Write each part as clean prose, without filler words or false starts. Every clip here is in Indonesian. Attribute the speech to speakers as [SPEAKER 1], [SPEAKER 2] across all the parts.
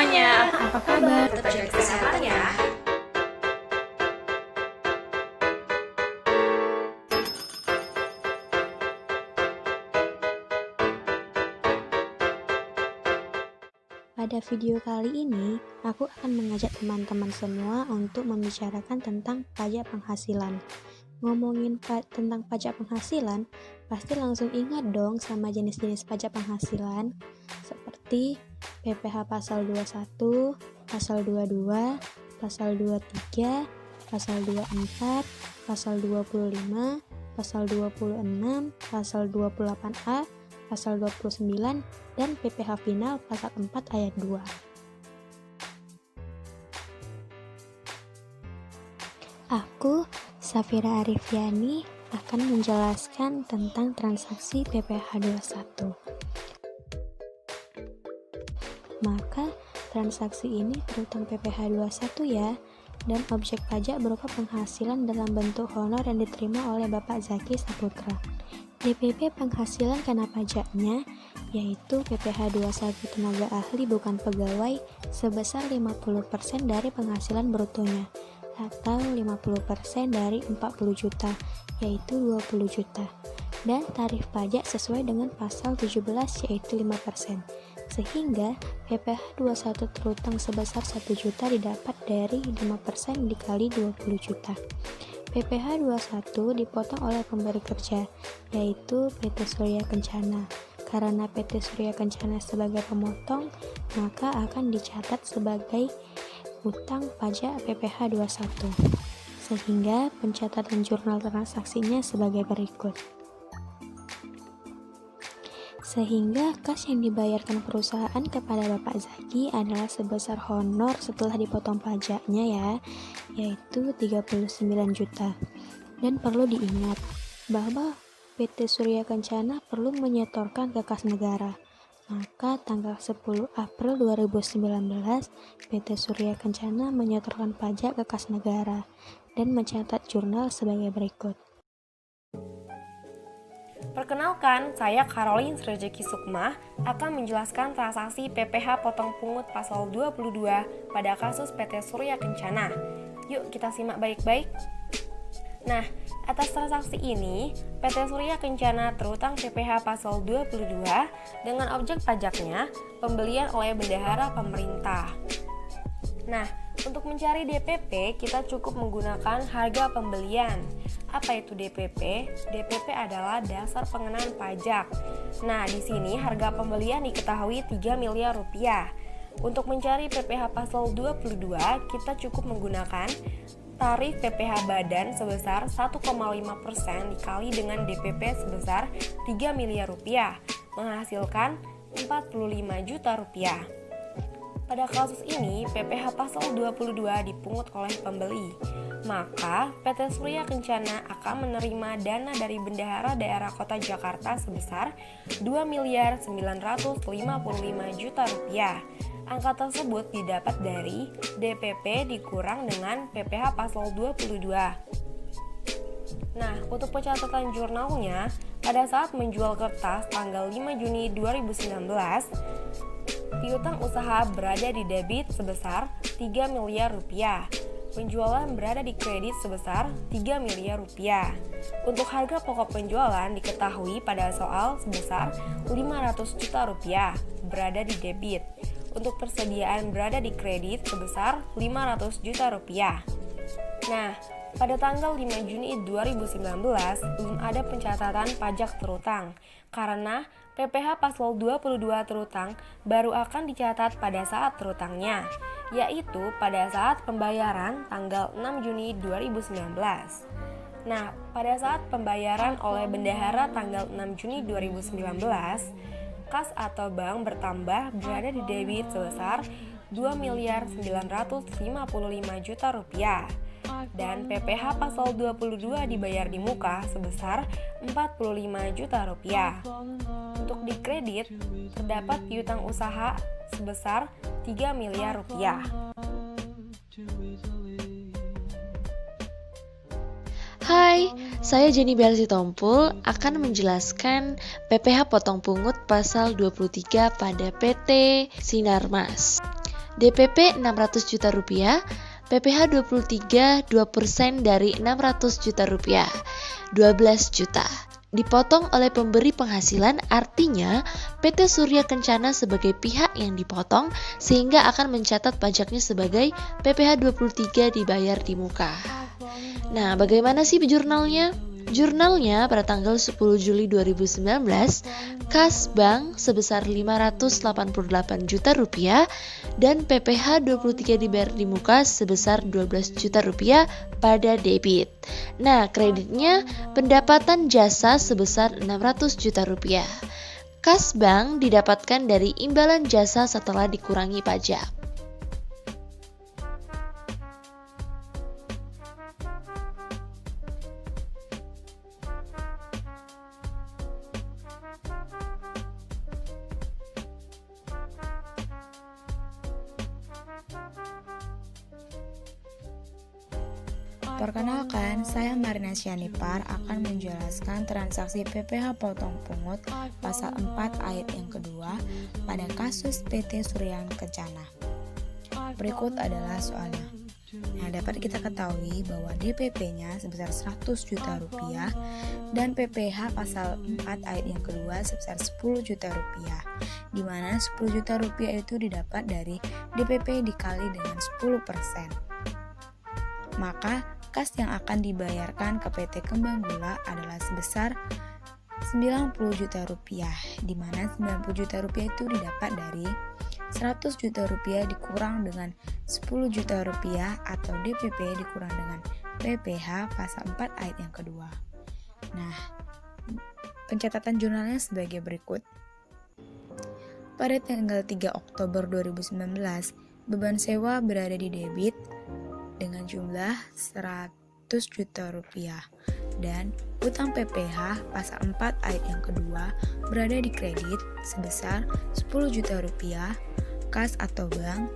[SPEAKER 1] semuanya, apa kabar?
[SPEAKER 2] Tetap jaga kesehatan ya.
[SPEAKER 3] Pada video kali ini, aku akan mengajak teman-teman semua untuk membicarakan tentang pajak penghasilan. Ngomongin tentang pajak penghasilan, pasti langsung ingat dong sama jenis-jenis pajak penghasilan, seperti PPh pasal 21, pasal 22, pasal 23, pasal 24, pasal 25, pasal 26, pasal 28A, pasal 29, dan PPh final pasal 4 ayat 2. Aku, Safira Arifiani, akan menjelaskan tentang transaksi PPh 21. Maka, transaksi ini terutang PPh 21 ya, dan objek pajak berupa penghasilan dalam bentuk honor yang diterima oleh Bapak Zaki Saputra. DPP penghasilan kena pajaknya yaitu PPh 21 tenaga ahli bukan pegawai sebesar 50% dari penghasilan brutonya atau 50% dari 40 juta yaitu 20 juta, dan tarif pajak sesuai dengan pasal 17 yaitu 5%, sehingga PPh 21 terutang sebesar 1 juta didapat dari 5% dikali 20 juta. PPh 21 dipotong oleh pemberi kerja, yaitu PT Surya Kencana. Karena PT Surya Kencana sebagai pemotong, maka akan dicatat sebagai utang pajak PPh 21. Sehingga pencatatan jurnal transaksinya sebagai berikut. Sehingga kas yang dibayarkan perusahaan kepada Bapak Zaki adalah sebesar honor setelah dipotong pajaknya ya, yaitu 39 juta. Dan perlu diingat bahwa PT Surya Kencana perlu menyetorkan ke kas negara. Maka tanggal 10 April 2019, PT Surya Kencana menyetorkan pajak ke kas negara dan mencatat jurnal sebagai berikut.
[SPEAKER 2] Perkenalkan, saya Caroline Srejeki Sukma akan menjelaskan transaksi PPh potong pungut pasal 22 pada kasus PT Surya Kencana. Yuk kita simak baik-baik. Nah, atas transaksi ini, PT Surya Kencana terutang PPh pasal 22 dengan objek pajaknya pembelian oleh bendahara pemerintah. Nah, untuk mencari DPP, kita cukup menggunakan harga pembelian. Apa itu DPP? DPP adalah dasar pengenaan pajak. Nah, di sini harga pembelian diketahui 3 miliar rupiah. Untuk mencari PPh pasal 22, kita cukup menggunakan tarif PPh badan sebesar 1,5% dikali dengan DPP sebesar 3 miliar rupiah, menghasilkan 45 juta rupiah. Pada kasus ini, PPh pasal 22 dipungut oleh pembeli. Maka, PT Surya Kencana akan menerima dana dari Bendahara Daerah Kota Jakarta sebesar 2.955 juta rupiah. Angka tersebut didapat dari DPP dikurang dengan PPh pasal 22. Nah, untuk pencatatan jurnalnya, pada saat menjual kertas tanggal 5 Juni 2019, piutang usaha berada di debit sebesar 3 miliar rupiah. Penjualan berada di kredit sebesar 3 miliar rupiah. Untuk harga pokok penjualan diketahui pada soal sebesar 500 juta rupiah berada di debit. Untuk persediaan berada di kredit sebesar 500 juta rupiah. Nah, pada tanggal 5 Juni 2019 belum ada pencatatan pajak terutang karena PPh pasal 22 terutang baru akan dicatat pada saat terutangnya, yaitu pada saat pembayaran tanggal 6 Juni 2019. Nah, pada saat pembayaran oleh bendahara tanggal 6 Juni 2019, kas atau bank bertambah berada di debit sebesar 2.955 juta rupiah. Dan PPh pasal 22 dibayar di muka sebesar 45 juta rupiah. Untuk di kredit, terdapat piutang usaha sebesar 3 miliar rupiah.
[SPEAKER 4] Hai, saya Jenny Belsi Tompul akan menjelaskan PPh potong pungut pasal 23 pada PT Sinarmas. DPP 600 juta rupiah, PPh 23 2% dari 600 juta rupiah, 12 juta. Dipotong oleh pemberi penghasilan, artinya PT Surya Kencana sebagai pihak yang dipotong sehingga akan mencatat pajaknya sebagai PPh 23 dibayar di muka. Nah, bagaimana sih jurnalnya? Jurnalnya pada tanggal 10 Juli 2019, kas bank sebesar 588 juta rupiah dan PPh 23 dibayar di muka sebesar 12 juta rupiah pada debit. Nah, kreditnya pendapatan jasa sebesar 600 juta rupiah. Kas bank didapatkan dari imbalan jasa setelah dikurangi pajak.
[SPEAKER 1] Perkenalkan, saya Marina Syanipar akan menjelaskan transaksi PPh potong pungut pasal 4 ayat yang kedua pada kasus PT Surya Kencana. Berikut adalah soalnya. Nah, dapat kita ketahui bahwa DPP-nya sebesar 100 juta rupiah dan PPh pasal 4 ayat yang kedua sebesar 10 juta rupiah, di mana 10 juta rupiah itu didapat dari DPP dikali dengan 10%. Maka kas yang akan dibayarkan ke PT Kembang Gula adalah sebesar 90 juta rupiah, di mana 90 juta rupiah itu didapat dari 100 juta rupiah dikurang dengan 10 juta rupiah atau DPP dikurang dengan PPh pasal 4 ayat yang kedua. Nah, pencatatan jurnalnya sebagai berikut. Pada tanggal 3 Oktober 2019, beban sewa berada di debit dengan jumlah 100 juta rupiah dan utang PPh pasal 4 ayat yang kedua berada di kredit sebesar 10 juta rupiah, kas atau bank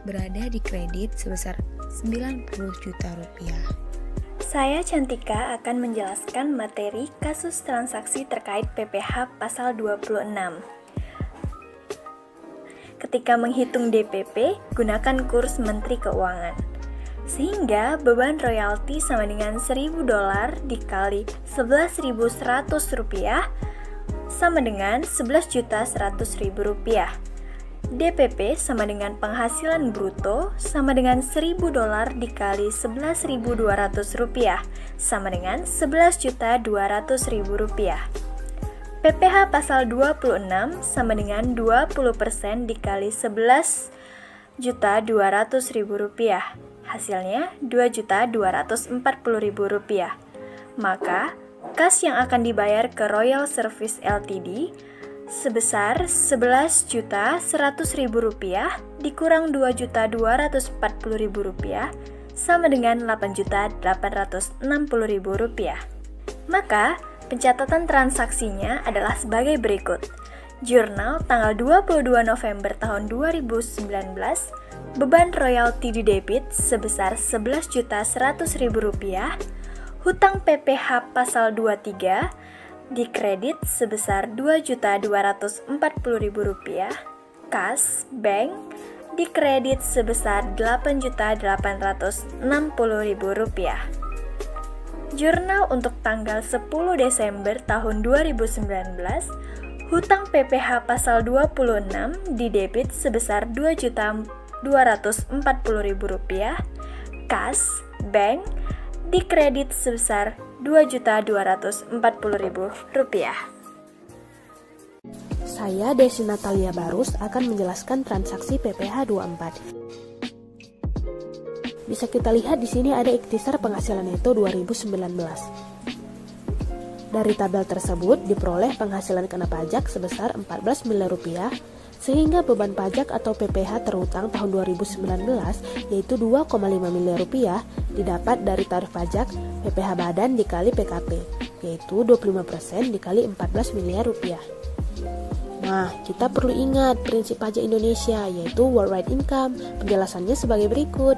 [SPEAKER 1] berada di kredit sebesar 90 juta rupiah.
[SPEAKER 5] Saya Cantika akan menjelaskan materi kasus transaksi terkait PPh pasal 26. Ketika menghitung DPP, gunakan kurs Menteri Keuangan. Sehingga beban royalti sama dengan $1.000 dikali 11.100 rupiah sama dengan 11.100.000 rupiah. DPP sama dengan penghasilan bruto sama dengan $1.000 dikali 11.200 rupiah sama dengan 11.200.000 rupiah. PPh pasal 26 sama dengan 20% dikali 11.200.000 rupiah. Hasilnya Rp2.240.000. Maka, kas yang akan dibayar ke Royal Service Ltd sebesar Rp11.100.000 dikurang Rp2.240.000 sama dengan Rp8.860.000. Maka, pencatatan transaksinya adalah sebagai berikut. Jurnal tanggal 22 November tahun 2019, beban royalti di debit sebesar Rp11.100.000, hutang PPh pasal 23 di kredit sebesar Rp2.240.000, kas bank di kredit sebesar Rp8.860.000. Jurnal untuk tanggal 10 Desember tahun 2019, hutang PPh pasal 26 di debit sebesar Rp2.240.000, kas bank di kredit sebesar Rp2.240.000.
[SPEAKER 6] Saya Desi Natalia Barus akan menjelaskan transaksi PPh 24. Bisa kita lihat di sini ada ikhtisar penghasilan neto 2019. Dari tabel tersebut diperoleh penghasilan kena pajak sebesar Rp14 miliar, sehingga beban pajak atau PPh terhutang tahun 2019 yaitu Rp2,5 miliar didapat dari tarif pajak PPh badan dikali PKP, yaitu 25% dikali Rp14 miliar. Nah, kita perlu ingat prinsip pajak Indonesia yaitu worldwide income. Penjelasannya sebagai berikut.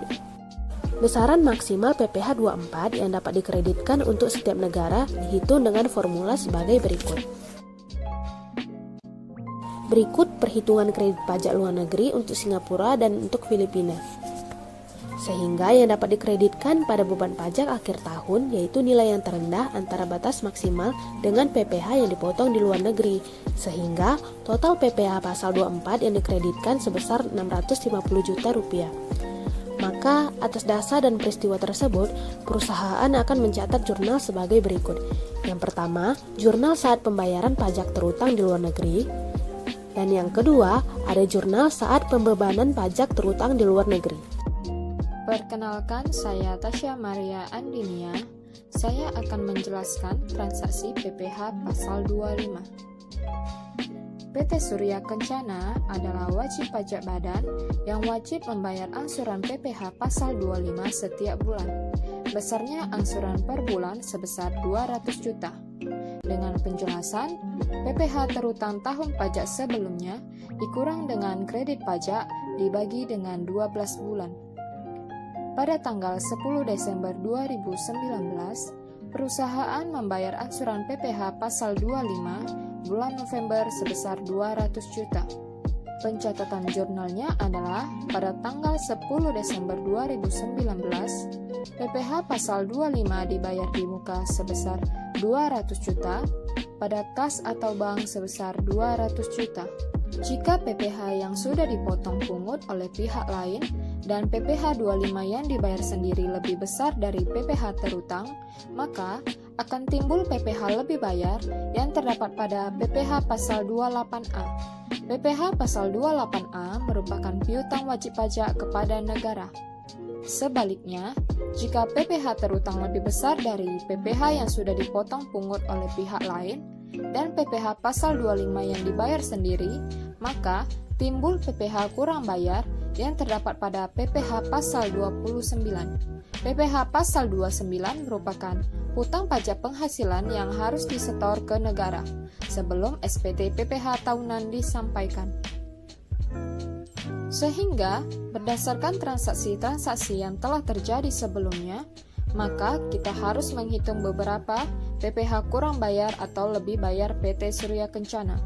[SPEAKER 6] Besaran maksimal PPh 24 yang dapat dikreditkan untuk setiap negara dihitung dengan formula sebagai berikut. Berikut perhitungan kredit pajak luar negeri untuk Singapura dan untuk Filipina. Sehingga yang dapat dikreditkan pada beban pajak akhir tahun yaitu nilai yang terendah antara batas maksimal dengan PPh yang dipotong di luar negeri. Sehingga total PPh pasal 24 yang dikreditkan sebesar 650 juta rupiah. Maka atas dasar dan peristiwa tersebut, perusahaan akan mencatat jurnal sebagai berikut. Yang pertama, jurnal saat pembayaran pajak terutang di luar negeri. Dan yang kedua, ada jurnal saat pembebanan pajak terutang di luar negeri.
[SPEAKER 7] Perkenalkan, saya Tasya Maria Andinia. Saya akan menjelaskan transaksi PPh pasal 25. PT Surya Kencana adalah wajib pajak badan yang wajib membayar angsuran PPh pasal 25 setiap bulan. Besarnya angsuran per bulan sebesar 200 juta. Dengan penjelasan, PPh terutang tahun pajak sebelumnya dikurang dengan kredit pajak dibagi dengan 12 bulan. Pada tanggal 10 Desember 2019, perusahaan membayar angsuran PPh pasal 25 bulan November sebesar 200 juta. Pencatatan jurnalnya adalah pada tanggal 10 Desember 2019, PPh pasal 25 dibayar di muka sebesar 200 juta, pada kas atau bank sebesar 200 juta. Jika PPh yang sudah dipotong pungut oleh pihak lain dan PPh 25 yang dibayar sendiri lebih besar dari PPh terutang, maka akan timbul PPh lebih bayar yang terdapat pada PPh pasal 28A. PPh pasal 28A merupakan piutang wajib pajak kepada negara. Sebaliknya, jika PPh terutang lebih besar dari PPh yang sudah dipotong pungut oleh pihak lain dan PPh pasal 25 yang dibayar sendiri, maka timbul PPh kurang bayar yang terdapat pada PPh pasal 29. PPh pasal 29 merupakan hutang pajak penghasilan yang harus disetor ke negara sebelum SPT PPh tahunan disampaikan. Sehingga, berdasarkan transaksi-transaksi yang telah terjadi sebelumnya, maka kita harus menghitung beberapa PPh kurang bayar atau lebih bayar PT Surya Kencana.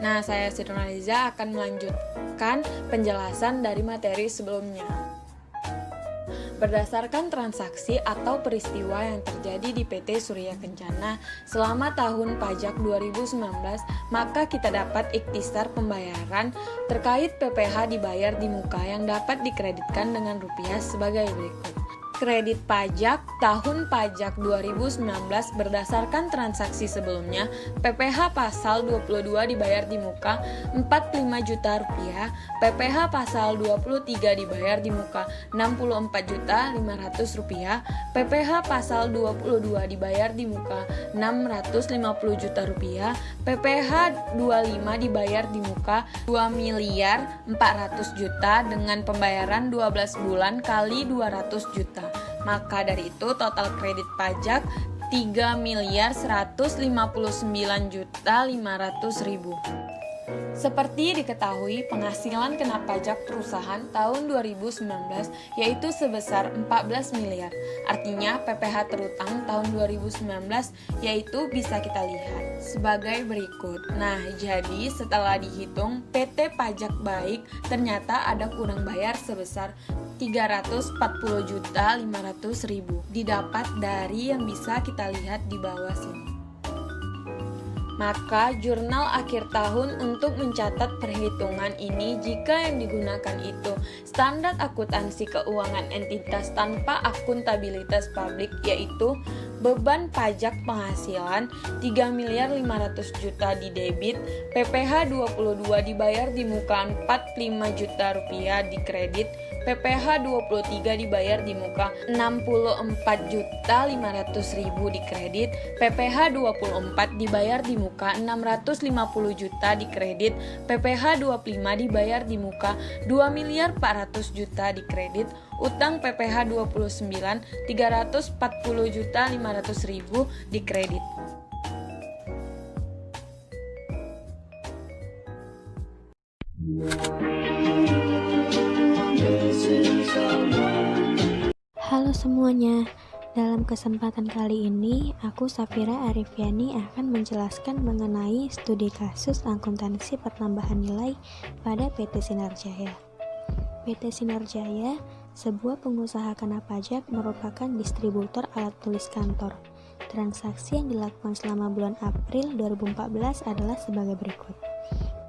[SPEAKER 8] Nah, saya Siti Nurhaliza akan melanjutkan penjelasan dari materi sebelumnya. Berdasarkan transaksi atau peristiwa yang terjadi di PT Surya Kencana selama tahun pajak 2019, maka kita dapat ikhtisar pembayaran terkait PPh dibayar di muka yang dapat dikreditkan dengan rupiah sebagai berikut. Kredit pajak tahun pajak 2019 berdasarkan transaksi sebelumnya, PPh pasal 22 dibayar di muka 45 juta rupiah, PPh pasal 23 dibayar di muka 64 juta 500 rupiah, PPh pasal 22 dibayar di muka 650 juta rupiah, PPh 25 dibayar di muka 2 miliar 400 juta dengan pembayaran 12 bulan kali 200 juta. Maka dari itu total kredit pajak 3 miliar 159 juta 500 ribu. Seperti diketahui, penghasilan kena pajak perusahaan tahun 2019 yaitu sebesar 14 miliar. Artinya PPh terutang tahun 2019 yaitu bisa kita lihat sebagai berikut. Nah, jadi setelah dihitung PT Pajak Baik ternyata ada kurang bayar sebesar 340 juta 500 ribu. Didapat dari yang bisa kita lihat di bawah sini. Maka jurnal akhir tahun untuk mencatat perhitungan ini jika yang digunakan itu standar akuntansi keuangan entitas tanpa akuntabilitas publik, yaitu beban pajak penghasilan 3 miliar 500 juta di debit, PPh 22 dibayar di muka 45 juta rupiah di kredit, PPh 23 dibayar di muka 64 juta 500 ribu di kredit, PPh 24 dibayar di muka 650 juta di kredit, PPh 25 dibayar di muka 2 miliar 400 juta di kredit, utang PPh 29 340 juta 500 ribu di kredit.
[SPEAKER 3] Halo Halo semuanya, dalam kesempatan kali ini aku Safira Arifiani akan menjelaskan mengenai studi kasus akuntansi pertambahan nilai pada PT Sinar Jaya. PT Sinar Jaya, sebuah pengusaha kena pajak, merupakan distributor alat tulis kantor. Transaksi yang dilakukan selama bulan April 2014 adalah sebagai berikut.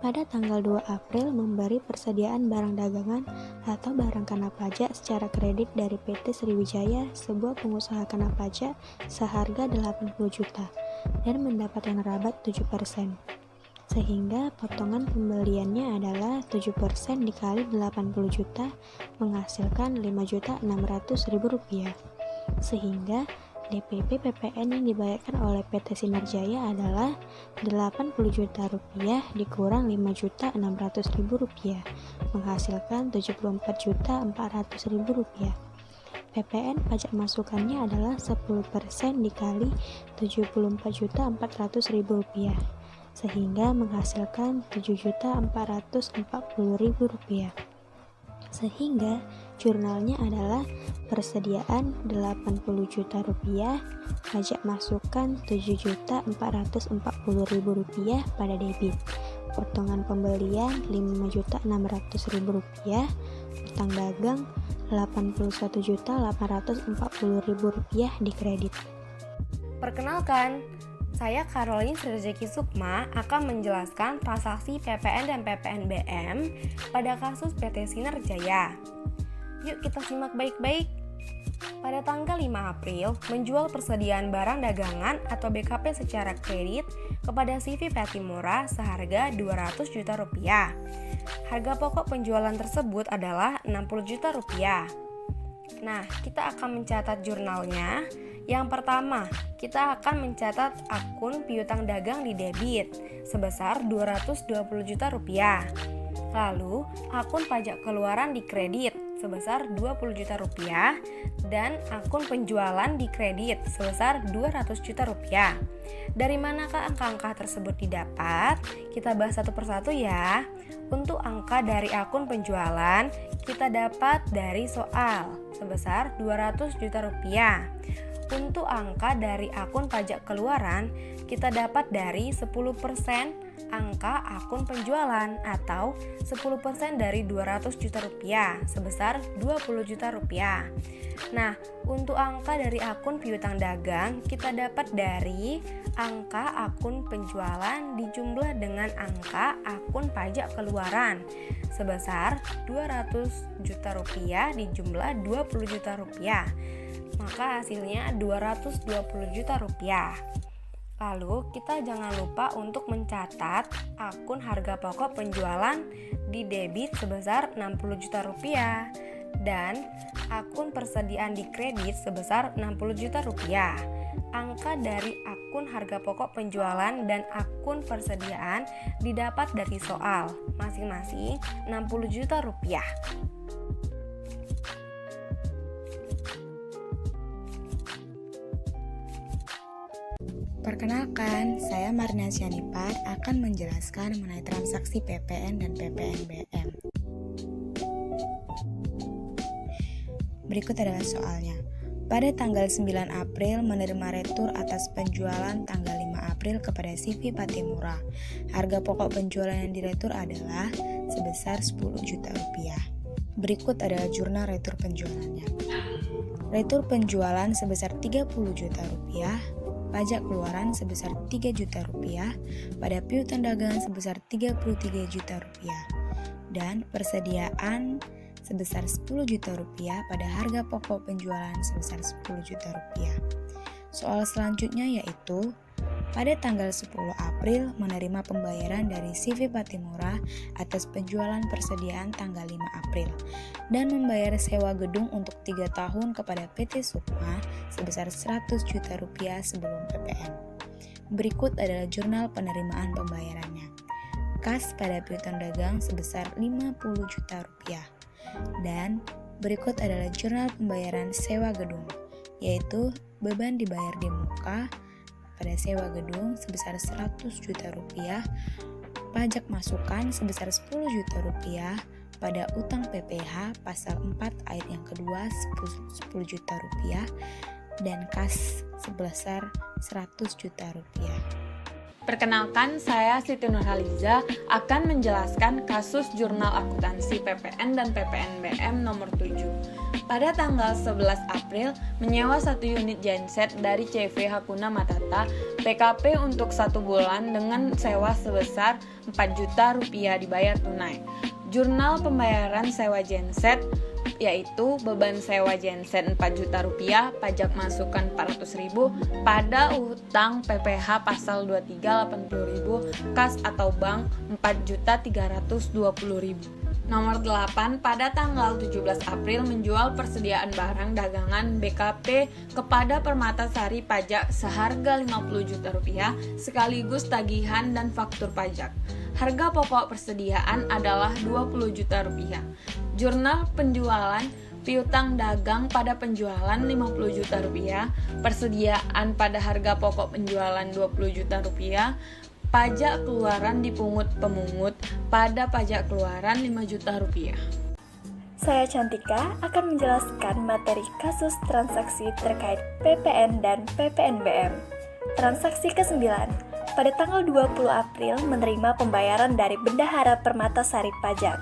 [SPEAKER 3] Pada tanggal 2 April memberi persediaan barang dagangan atau barang kena pajak secara kredit dari PT Sriwijaya, sebuah pengusaha kena pajak seharga 80 juta dan mendapatkan rabat 7%. Sehingga potongan pembeliannya adalah 7% dikali 80 juta menghasilkan Rp5.600.000. Sehingga DPP PPN yang dibayarkan oleh PT Sinar Jaya adalah Rp80 juta dikurang Rp5.600.000 menghasilkan Rp74.400.000. PPN pajak masukannya adalah 10% dikali Rp74.400.000 sehingga menghasilkan Rp7.440.000. Sehingga jurnalnya adalah persediaan Rp80 juta, pajak masukan Rp7.440.000 pada debit, potongan pembelian Rp5.600.000, utang dagang Rp81.840.000 di kredit.
[SPEAKER 2] Perkenalkan, saya Caroline Srizeki Sukma akan menjelaskan transaksi PPN dan PPNBM pada kasus PT Sinar Jaya. Yuk kita simak baik-baik. Pada tanggal 5 April, menjual persediaan barang dagangan atau BKP secara kredit kepada CV Patimura seharga Rp200 juta. Harga pokok penjualan tersebut adalah Rp60 juta. Nah, kita akan mencatat jurnalnya. Yang pertama, kita akan mencatat akun piutang dagang di debit sebesar Rp220 juta. Lalu, akun pajak keluaran di kredit sebesar Rp20 juta dan akun penjualan di kredit sebesar Rp200 juta. Dari manakah angka-angka tersebut didapat? Kita bahas satu persatu ya. Untuk angka dari akun penjualan, kita dapat dari soal sebesar Rp200 juta. Untuk angka dari akun pajak keluaran, kita dapat dari 10% angka akun penjualan atau 10% dari Rp200 juta sebesar Rp20 juta. Nah, untuk angka dari akun piutang dagang, kita dapat dari angka akun penjualan dijumlah dengan angka akun pajak keluaran sebesar Rp200 juta dijumlah Rp20 juta. Maka hasilnya Rp220 juta. Lalu kita jangan lupa untuk mencatat akun harga pokok penjualan di debit sebesar Rp60 juta dan akun persediaan di kredit sebesar Rp60 juta. Angka dari akun harga pokok penjualan dan akun persediaan didapat dari soal, masing-masing Rp60 juta.
[SPEAKER 1] Perkenalkan, saya Marina Sianipar akan menjelaskan mengenai transaksi PPN dan PPNBM. Berikut adalah soalnya. Pada tanggal 9 April menerima retur atas penjualan tanggal 5 April kepada CV Patimura. Harga pokok penjualan yang diretur adalah sebesar Rp10 juta. Berikut adalah jurnal retur penjualannya. Retur penjualan sebesar Rp30 juta, pajak keluaran sebesar Rp3 juta, pada piutang dagangan sebesar Rp33 juta, dan persediaan sebesar Rp10 juta pada harga pokok penjualan sebesar Rp10 juta. Soal selanjutnya yaitu pada tanggal 10 April menerima pembayaran dari CV Patimura atas penjualan persediaan tanggal 5 April dan membayar sewa gedung untuk 3 tahun kepada PT Sukma sebesar Rp100 juta sebelum PPN. Berikut adalah jurnal penerimaan pembayarannya. Kas pada piutang dagang sebesar Rp50 juta dan berikut adalah jurnal pembayaran sewa gedung, yaitu beban dibayar di muka pada sewa gedung sebesar Rp100 juta, pajak masukan sebesar Rp10 juta, pada utang PPH pasal 4 ayat yang kedua 10 juta rupiah dan kas sebesar 100 juta rupiah.
[SPEAKER 8] Perkenalkan, saya Siti Nurhaliza akan menjelaskan kasus Jurnal Akuntansi PPN dan PPNBM nomor 7. Pada tanggal 11 April, menyewa 1 unit genset dari CV Hakuna Matata PKP untuk 1 bulan dengan sewa sebesar 4 juta rupiah dibayar tunai. Jurnal pembayaran sewa genset yaitu beban sewa genset 4 juta rupiah, pajak masukan 400.000 pada utang PPH pasal 23 80.000, kas atau bank 4.320.000. Nomor 8, pada tanggal 17 April menjual persediaan barang dagangan BKP kepada Permatasari Pajak seharga 50 juta rupiah sekaligus tagihan dan faktur pajak. Harga pokok persediaan adalah 20 juta rupiah. Jurnal penjualan piutang dagang pada penjualan 50 juta rupiah, persediaan pada harga pokok penjualan 20 juta rupiah, pajak keluaran dipungut pemungut pada pajak keluaran 5 juta rupiah.
[SPEAKER 5] Saya Cantika akan menjelaskan materi kasus transaksi terkait PPN dan PPNBM. Transaksi ke-9. Pada tanggal 20 April menerima pembayaran dari Bendahara Permatasari Pajak.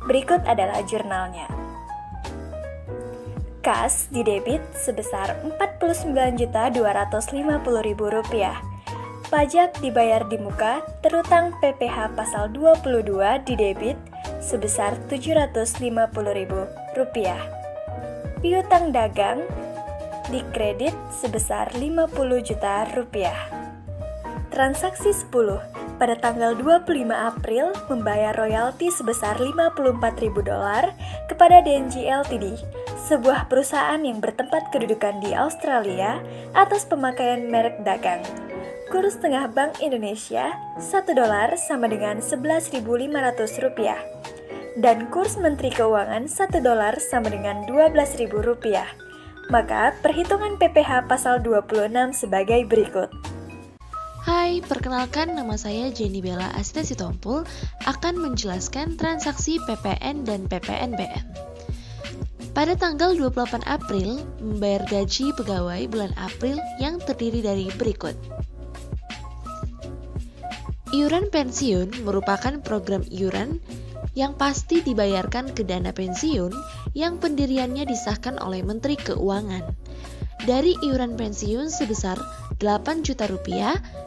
[SPEAKER 5] Berikut adalah jurnalnya. Kas didebit sebesar Rp49.250.000. Pajak dibayar di muka terutang PPH pasal 22 didebit sebesar Rp750.000. Piutang dagang dikredit sebesar Rp50 juta. Transaksi 10. Pada tanggal 25 April membayar royalti sebesar $54.000 kepada DNG Ltd, sebuah perusahaan yang bertempat kedudukan di Australia atas pemakaian merek dagang. Kurs tengah Bank Indonesia $1 sama dengan Rp11.500 dan kurs Menteri Keuangan $1 sama dengan Rp12.000. Maka perhitungan PPH pasal 26 sebagai berikut.
[SPEAKER 4] Hai, perkenalkan nama saya Jenny Bella Asita Sitompul akan menjelaskan transaksi PPN dan PPNBM. Pada tanggal 28 April, membayar gaji pegawai bulan April yang terdiri dari berikut. Iuran pensiun merupakan program iuran yang pasti dibayarkan ke dana pensiun yang pendiriannya disahkan oleh Menteri Keuangan. Dari iuran pensiun sebesar Rp8 juta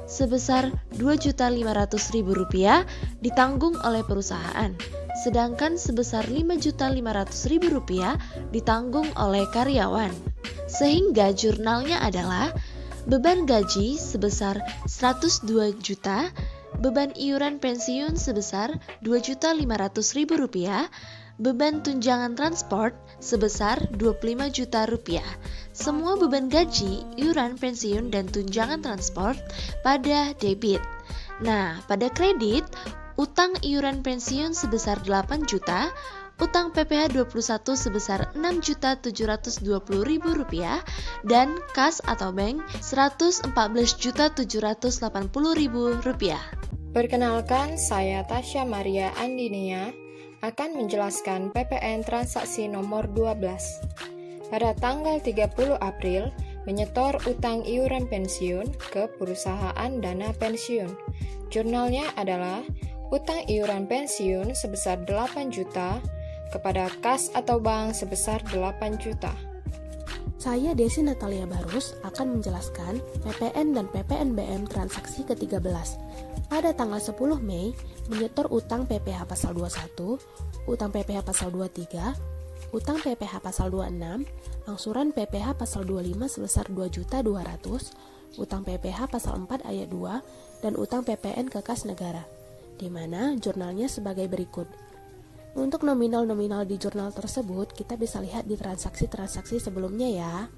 [SPEAKER 4] sebesar Rp2.500.000 ditanggung oleh perusahaan, sedangkan sebesar Rp5.500.000 ditanggung oleh karyawan. Sehingga jurnalnya adalah beban gaji sebesar Rp102 juta, beban iuran pensiun sebesar Rp2.500.000, beban tunjangan transport sebesar Rp25 juta. Semua beban gaji, iuran pensiun, dan tunjangan transport pada debit. Nah, pada kredit, utang iuran pensiun sebesar 8 juta, utang PPH 21 sebesar Rp6.720.000 dan kas atau bank Rp114.780.000.
[SPEAKER 7] Perkenalkan, saya Tasya Maria Andinia akan menjelaskan PPN transaksi nomor 12. Pada tanggal 30 April, menyetor utang iuran pensiun ke perusahaan dana pensiun. Jurnalnya adalah utang iuran pensiun sebesar 8 juta kepada kas atau bank sebesar 8 juta.
[SPEAKER 6] Saya Desi Natalia Barus akan menjelaskan PPN dan PPNBM transaksi ke-13. Pada tanggal 10 Mei, menyetor utang PPH pasal 21, utang PPH pasal 23, utang PPH pasal 26, angsuran PPH pasal 25 sebesar Rp2.200.000, utang PPH pasal 4 ayat 2, dan utang PPN ke kas negara, di mana jurnalnya sebagai berikut. Untuk nominal-nominal di jurnal tersebut, kita bisa lihat di transaksi-transaksi sebelumnya ya.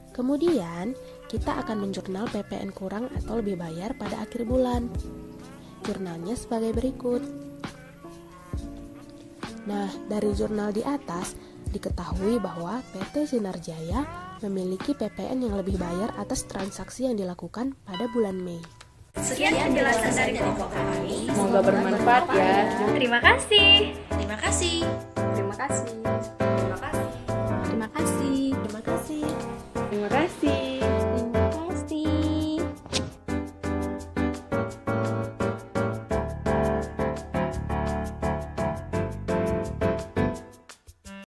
[SPEAKER 6] Kemudian, kita akan menjurnal PPN kurang atau lebih bayar pada akhir bulan. Jurnalnya sebagai berikut. Nah, dari jurnal di atas, diketahui bahwa PT Sinar Jaya memiliki PPN yang lebih bayar atas transaksi yang dilakukan pada bulan Mei.
[SPEAKER 5] Sekian penjelasan dari kelompok kami.
[SPEAKER 8] Semoga bermanfaat ya.
[SPEAKER 5] Terima kasih.
[SPEAKER 4] Terima kasih.
[SPEAKER 7] Terima kasih.